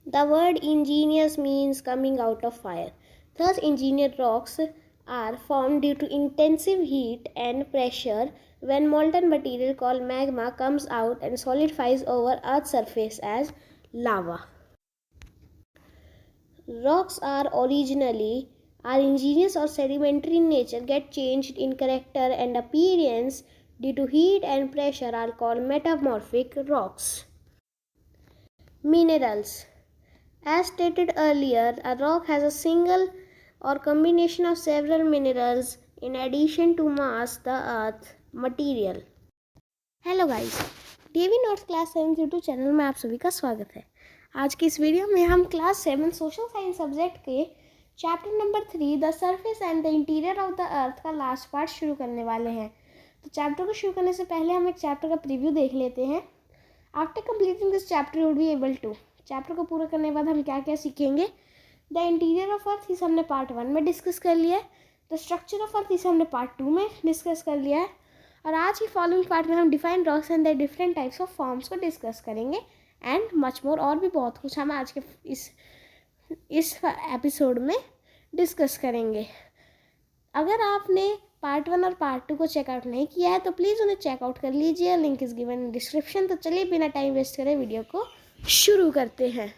The word ingenious means coming out of fire. Thus, engineered rocks are formed due to intensive heat and pressure when molten material called magma comes out and solidifies over Earth's surface as lava. Rocks are ingenious or sedimentary in nature, get changed in character and appearance due to heat and pressure, are called metamorphic rocks. Minerals. As stated earlier, a rock has a single or combination of several minerals in addition to mass, the earth material. Hello guys, DV notes class 7 YouTube channel में आप सभी का स्वागत है। आज की इस video में हम क्लास 7 सोशल साइंस सब्जेक्ट के chapter number 3 the surface and the interior of the earth का लास्ट पार्ट शुरू करने वाले हैं। तो चैप्टर को शुरू करने से पहले हम एक चैप्टर का प्रीव्यू देख लेते हैं। After completing this chapter you would be able to, chapter को पूरा करने के बाद हम क्या क्या सीखेंगे। द इंटीरियर ऑफ अर्थ इसे हमने पार्ट 1 में डिस्कस कर लिया है। द स्ट्रक्चर ऑफ अर्थ इसे हमने पार्ट 2 में डिस्कस कर लिया है। और आज की फॉलोइंग पार्ट में हम define rocks and the different types of forms को डिस्कस करेंगे एंड मच मोर, और भी बहुत कुछ हम आज के इस एपिसोड में डिस्कस करेंगे। अगर आपने पार्ट 1 और पार्ट 2 को चेकआउट नहीं किया है तो प्लीज़ उन्हें चेकआउट कर लीजिए, link is given in description. तो चलिए बिना टाइम वेस्ट करें वीडियो को शुरू करते हैं।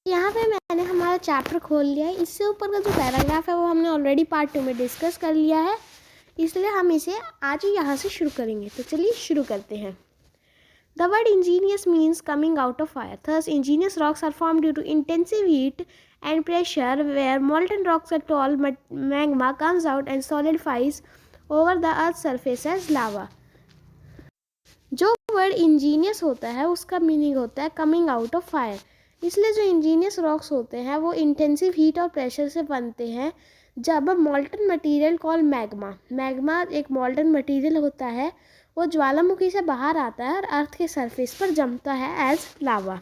यहाँ पे मैंने हमारा चैप्टर खोल लिया है। इससे ऊपर का जो पैराग्राफ है वो हमने ऑलरेडी पार्ट 2 में डिस्कस कर लिया है, इसलिए हम इसे आज ही यहाँ से शुरू करेंगे। तो चलिए शुरू करते हैं। The word ingenious means coming out of fire. Thus, ingenious rocks are formed due to intensive heat and pressure where molten rocks or tall magma comes out and solidifies over the earth's surface as lava. जो word Angénieux होता है उसका meaning होता है coming out of fire. इसलिए जो Angénieux rocks होते हैं वो इंटेंसिव हीट और प्रेशर से बनते हैं जब मॉल्टन मटेरियल कॉल मैग्मा एक मॉल्टन मटेरियल होता है, वो ज्वालामुखी से बाहर आता है और अर्थ के सरफेस पर जमता है as lava.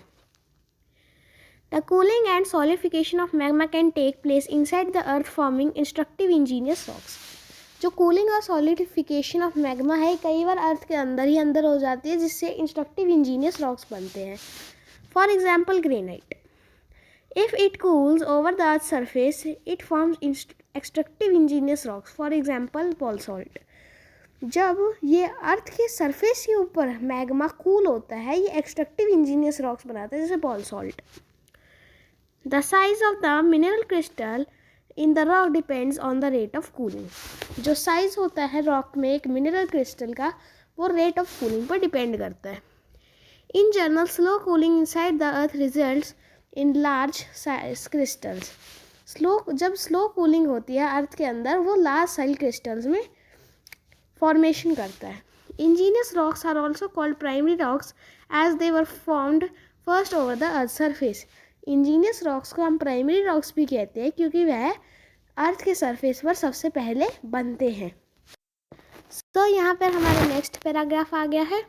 The cooling and solidification of magma can take place inside the earth forming intrusive igneous rocks. जो कूलिंग और सॉलिडिफिकेशन ऑफ मैग्मा है कई बार अर्थ के अंदर ही अंदर हो जाती है, जिससे इंस्ट्रक्टिव इंजीनियस रॉक्स बनते हैं। For example granite, if it cools over the earth surface it forms extractive igneous rocks. For example basalt, जब ये अर्थ के सरफेस के ऊपर मैग्मा कूल होता है ये एक्सट्रक्टिव इंजीनियस रॉक्स बनाता है, जैसे basalt. The size of the mineral crystal in the rock depends on the rate of cooling. जो साइज होता है रॉक में एक मिनरल क्रिस्टल का वो रेट ऑफ कूलिंग पर डिपेंड करता है। In general slow cooling inside the earth results in large size crystals. जब स्लो कूलिंग होती है अर्थ के अंदर वो लार्ज साइज क्रिस्टल्स में फॉर्मेशन करता है। Igneous rocks are also called primary rocks as they were formed first over the earth surface. Igneous rocks को हम प्राइमरी रॉक्स भी कहते हैं क्योंकि वह अर्थ के सरफेस पर सबसे पहले बनते हैं। तो यहाँ पर हमारा नेक्स्ट पैराग्राफ आ गया है।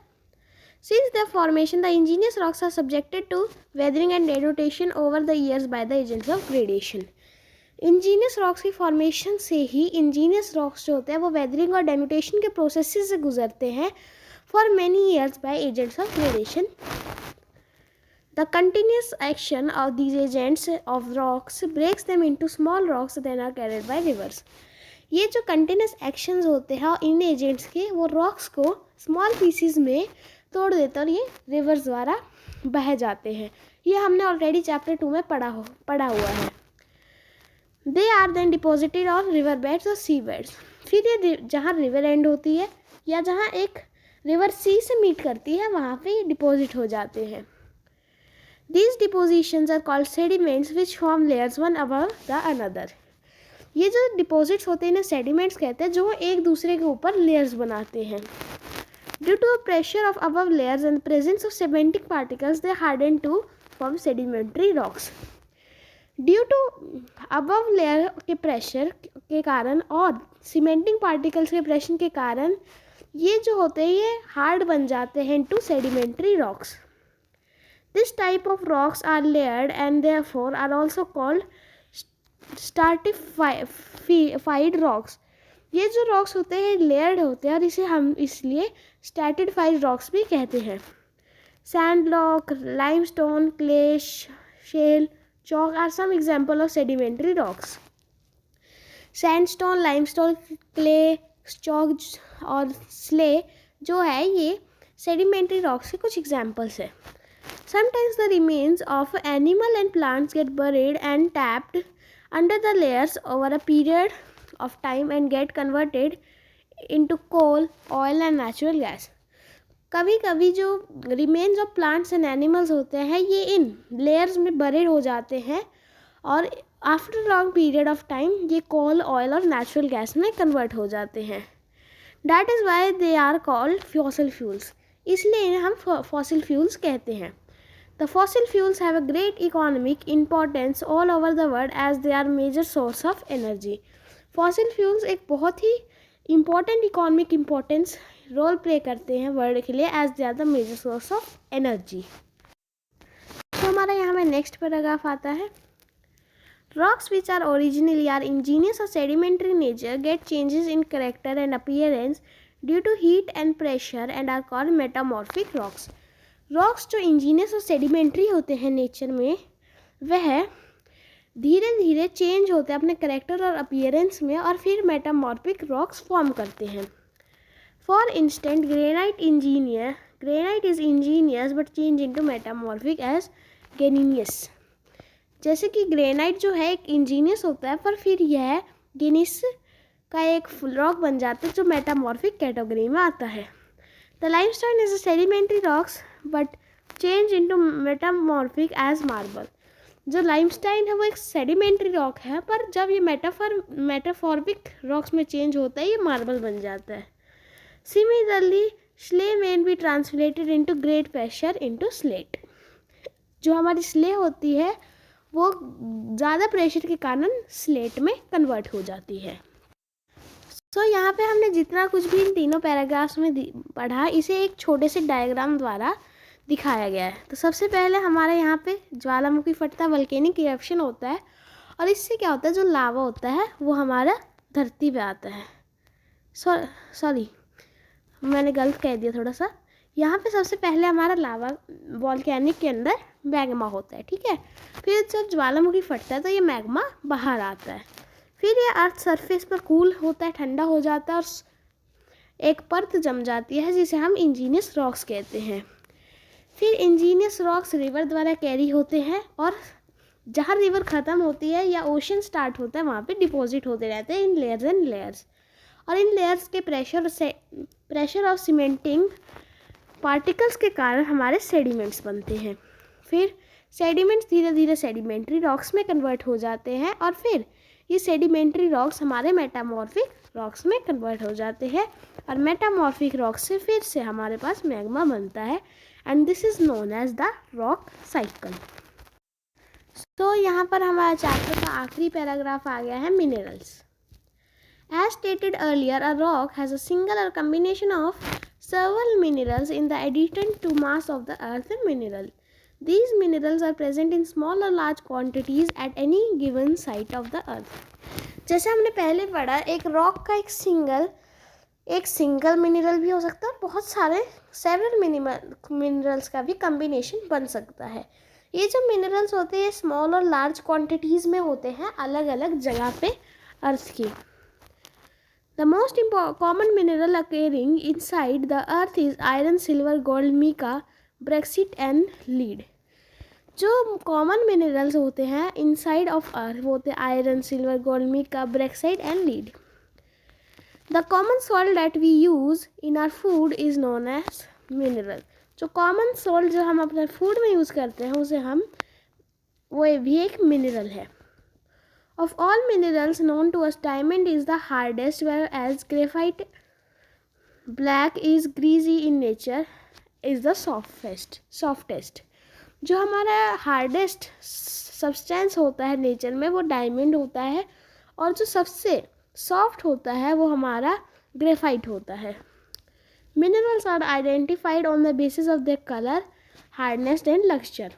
Since their formation, the ingenious rocks are subjected to weathering and denudation over the years by the agents of gradation. Angénieux rocks की फॉर्मेशन से ही इंजीनियस रॉक्स जो होते हैं वो वेदरिंग और डेनुटेशन के प्रोसेस से गुजरते हैं for many years by agents of gradation. The continuous action of these agents of rocks breaks them into small rocks then are carried by rivers. ये जो कंटिन्यूस एक्शंस होते हैं इन एजेंट्स के वो रॉक्स को स्मॉल पीसीज में तोड़ देते हैं और ये रिवर्स द्वारा बह जाते हैं। ये हमने ऑलरेडी चैप्टर 2 में पढ़ा हुआ है। They are then deposited on river beds और सी बेड्स। फिर ये जहाँ रिवर एंड होती है या जहाँ एक रिवर सी से मीट करती है वहाँ पे ये डिपॉजिट हो जाते हैं। These depositions are called sediments which form layers one above the another. ये जो डिपॉजिट्स होते हैं इन्हें सेडिमेंट्स कहते हैं जो एक दूसरे के ऊपर लेयर्स बनाते हैं। Due to the pressure of above layers and the presence of cementing particles, they harden to form sedimentary rocks. Due to above layer के pressure के कारण और cementing particles के pressure के कारण ये जो होते हैं ये hard बन जाते हैं into sedimentary rocks. This type of rocks are layered and therefore are also called stratified rocks, ये जो रॉक्स होते हैं लेयर्ड होते हैं और इसे हम इसलिए स्ट्रैटिफाइड रॉक्स भी कहते हैं। Sandstone, limestone, clay, shale, chalk are some examples of sedimentary rocks. Sandstone, limestone, clay, chalk और स्ले जो है ये सेडिमेंट्री रॉक्स के कुछ एग्जाम्पल्स है। Sometimes the remains of animal and plants get buried and tapped under the layers over a period of time and get converted into coal, oil and natural gas. कभी कभी जो remains of plants and animals होते हैं ये इन layers में buried हो जाते हैं और after a long period of time ये coal, oil और natural gas में convert हो जाते हैं. That is why they are called fossil fuels. इसलिए इन्हें हम fossil fuels कहते हैं. The fossil fuels have a great economic importance all over the world as they are major source of energy. Fossil fuels एक बहुत ही important economic importance role play करते हैं वर्ल्ड के लिए as they are the major source of energy. तो हमारा यहाँ में नेक्स्ट पैराग्राफ आता है. Rocks which are originally are ingenious or sedimentary nature get changes in character and appearance due to heat and pressure and are called metamorphic rocks. Rocks जो Angénieux और sedimentary होते हैं नेचर में वह धीरे धीरे चेंज होते हैं अपने करेक्टर और अपीयरेंस में और फिर मेटामॉर्फिक रॉक्स फॉर्म करते हैं. For instance granite is igneous but change into metamorphic as gneiss. जैसे कि ग्रेनाइट जो है एक इंजीनियस होता है पर फिर यह गेनिस का एक रॉक बन जाता है जो मेटामॉर्फिक कैटेगरी में आता है. The limestone is a sedimentary rocks but change into metamorphic as marble. जो लाइमस्टाइन है वो एक सेडिमेंट्री रॉक है पर जब ये मेटाफॉर्मिक रॉक्स में चेंज होता है ये मार्बल बन जाता है. सिमिलरली स्ले में B translated into great pressure into slate. जो हमारी स्ले होती है वो ज़्यादा प्रेशर के कारण स्लेट में कन्वर्ट हो जाती है. तो यहाँ पे हमने जितना कुछ भी इन तीनों पैराग्राफ्स में पढ़ा इसे एक छोटे से डायग्राम द्वारा दिखाया गया है. तो सबसे पहले हमारे यहाँ पे ज्वालामुखी फटता वल्केनिक इरप्शन होता है और इससे क्या होता है जो लावा होता है वो हमारा धरती पे आता है. सॉरी मैंने गलत कह दिया थोड़ा सा. यहाँ पे सबसे पहले हमारा लावा वॉल्केनिक के अंदर मैग्मा होता है, ठीक है. फिर जब ज्वालामुखी फटता है तो ये मैग्मा बाहर आता है. फिर ये अर्थ सरफेस पर कूल होता है, ठंडा हो जाता है और एक परत जम जाती है जिसे हम इंजीनियस रॉक्स कहते हैं. फिर इंजीनियस रॉक्स रिवर द्वारा कैरी होते हैं और जहाँ रिवर ख़त्म होती है या ओशन स्टार्ट होता है वहाँ पे डिपॉजिट होते रहते हैं इन लेयर्स एंड लेयर्स. और इन लेयर्स के प्रेशर और सीमेंटिंग पार्टिकल्स के कारण हमारे सेडिमेंट्स बनते हैं. फिर सेडिमेंट्स धीरे धीरे सेडिमेंट्री रॉक्स में कन्वर्ट हो जाते हैं और फिर ये सेडिमेंट्री रॉक्स हमारे मेटामॉर्फिक रॉक्स में कन्वर्ट हो जाते हैं और मेटामॉर्फिक रॉक्स से फिर से हमारे पास मैग्मा बनता है and this is known as the rock cycle. तो यहाँ पर हमारा चैप्टर का आखिरी पैराग्राफ आ गया है minerals. As stated earlier a rock has a single or combination of several minerals in the addition to mass of the earth mineral. These minerals are present in small or large quantities at any given site of the earth. जैसे हमने पहले पढ़ा एक rock का एक single mineral भी हो सकता है और बहुत सारे सेवरल मिनरल्स का भी कम्बिनेशन बन सकता है. ये जो मिनरल्स होते हैं स्मॉल और लार्ज क्वांटिटीज़ में होते हैं अलग अलग जगह पे अर्थ की. The most common mineral occurring inside the earth is iron, silver, gold, mica, bauxite and lead. जो कॉमन मिनरल्स होते हैं इनसाइड ऑफ अर्थ वो होते हैं iron, silver, gold, mica, bauxite and lead. The common salt that we use in our food is known as mineral. जो common salt जो हम अपने फूड में यूज़ करते हैं उसे हम वो भी एक मिनरल है. Of all minerals known to us, diamond is the hardest, whereas graphite, black is greasy in nature, is the softest. जो हमारा हार्डेस्ट सब्सटेंस होता है नेचर में वो डायमंड होता है और जो सबसे सॉफ्ट होता है वो हमारा ग्रेफाइट होता है. Minerals are identified on the basis of their colour, hardness and lustre.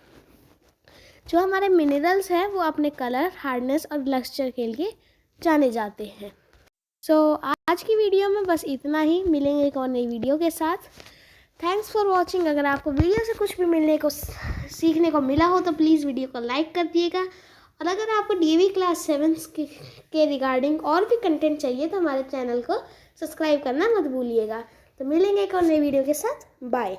जो हमारे मिनरल्स हैं वो अपने कलर, हार्डनेस और लक्सचर के लिए जाने जाते हैं। आज की वीडियो में बस इतना ही। मिलेंगे एक और नई वीडियो के साथ। Thanks for watching. अगर आपको वीडियो से कुछ भी मिलने को सीखने को मिला हो तो प्लीज़ वीडियो को लाइक कर दिएगा। और अगर आपको DAV क्लास 7 के रिगार्डिंग और भी कंटेंट चाहिए तो हमारे चैनल को सब्सक्राइब करना मत भूलिएगा। तो मिलेंगे एक और नई वीडियो के साथ। बाय।